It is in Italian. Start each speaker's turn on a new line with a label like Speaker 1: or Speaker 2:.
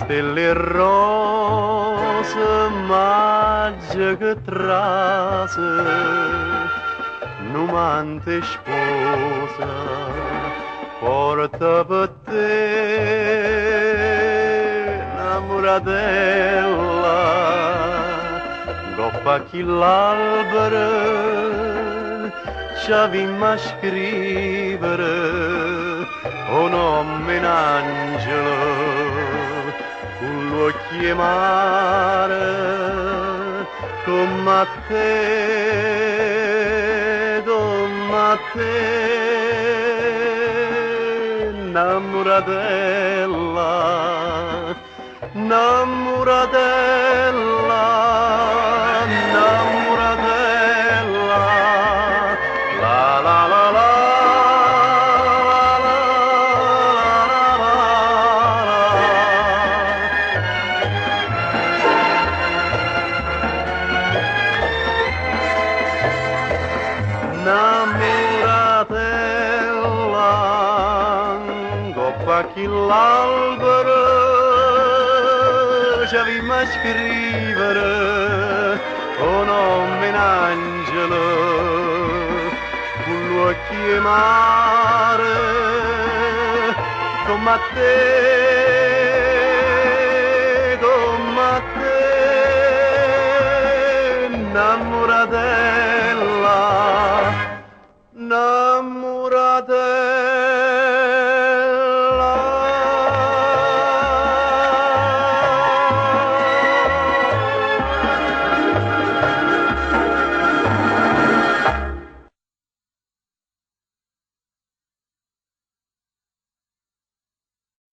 Speaker 1: stelle rose, maggio che trase, numante sposa, porta per te, innamoratella, goppa chi l'albero, ci avvimmo a scrivere, o nome in angelo, con l'occhio mare, come a te, innamoratella, innamoratella, innamoratella, la la la la. Innamoratella, goppa chi l'albero, ci avvimmo a scrivere, o nome in angelo, con l'occhio mare, come a te.